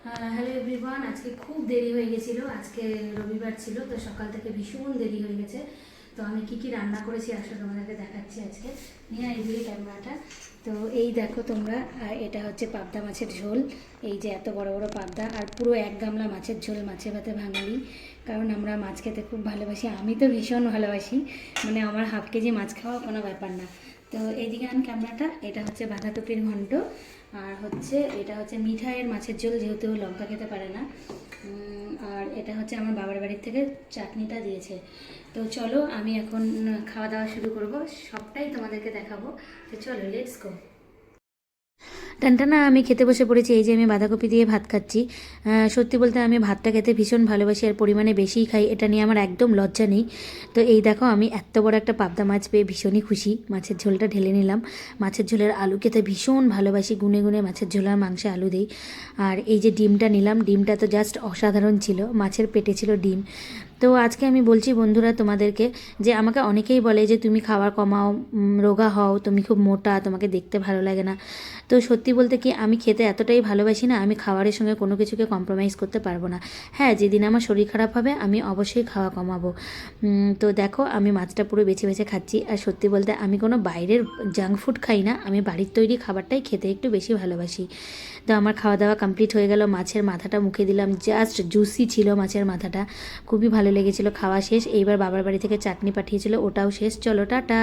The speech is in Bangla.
হ্যালো এভরিওয়ান, আজকে খুব দেরি হয়ে গেছিলো। আজকে রবিবার ছিল, তো সকাল থেকে ভীষণ দেরি হয়ে গেছে। তো আমি কি কি রান্না করেছি আসলে তোমাদেরকে দেখাচ্ছি আজকে। নিয়ে এইদিকে ক্যামেরাটা। তো এই দেখো তোমরা, এটা হচ্ছে পাবদা মাছের ঝোল। এই যে এত বড় বড় পাবদা, আর পুরো 1 গামলা মাছের ঝোল, মাছে ভাতে বাঙালি। কারণ আমরা মাছ খেতে খুব ভালোবাসি, আমি তো ভীষণ ভালোবাসি। মানে আমার হাফ কেজি মাছ খাওয়া কোনো ব্যাপার না। তো এইদিকে আন ক্যামেরাটা। এটা হচ্ছে বাঁধাকপির ঘন্ট, আর হচ্ছে এটা হচ্ছে মিঠাইয়ের মাছের ঝোল, যেহেতু লঙ্কা খেতে পারে না। আর এটা হচ্ছে আমার বাবার বাড়ির থেকে চাটনিটা দিয়েছে। তো চলো আমি এখন খাওয়া দাওয়া শুরু করব, সবটাই তোমাদেরকে দেখাবো। তো চলো, লেটস গো। টানটানা আমি খেতে বসে পড়েছি। এই যে আমি বাঁধাকপি দিয়ে ভাত খাচ্ছি। সত্যি বলতে আমি ভাতটা খেতে ভীষণ ভালোবাসি, আর পরিমাণে বেশিই খাই, এটা নিয়ে আমার একদম লজ্জা নেই। তো এই দেখো, আমি এত বড় একটা পাবদা মাছ পেয়ে ভীষণই খুশি। মাছের ঝোলটা ঢেলে নিলাম। মাছের ঝোলের আলু খেতে ভীষণ ভালোবাসি, গুনে গুনে মাছের ঝোল আর মাংসে আলু দিই। আর এই যে ডিমটা নিলাম, ডিমটা তো জাস্ট অসাধারণ ছিল, মাছের পেটে ছিল ডিম। তো আজকে আমি বলছি বন্ধুরা তোমাদেরকে, যে আমাকে অনেকেই বলে যে তুমি খাবার কমাও, রোগা হও, তুমি খুব মোটা, তোমাকে দেখতে ভালো লাগে না। তো সত্যি বলতে কি, আমি খেতে এতটাই ভালোবাসি না, আমি খাবারের সঙ্গে কোনো কিছুকে কম্প্রোমাইজ করতে পারবো না। হ্যাঁ, যেদিন আমার শরীর খারাপ হবে আমি অবশ্যই খাওয়া কমাবো। তো দেখো, আমি মাছটা পুরো বেছে বেছে খাচ্ছি। আর সত্যি বলতে আমি কোনো বাইরের জাঙ্ক ফুড খাই না, আমি বাড়ির তৈরি খাবারটাই খেতে একটু বেশি ভালোবাসি। তো আমার খাওয়া দাওয়া কমপ্লিট হয়ে গেল। মাছের মাথাটা মুখে দিলাম, জাস্ট জুসি ছিল মাছের মাথাটা, খুবই ভালো লেগেছিলো। খাওয়া শেষ। এইবার বাবার বাড়ি থেকে চাটনি পাঠিয়েছিল, ওটাও শেষ। চলো টাটা।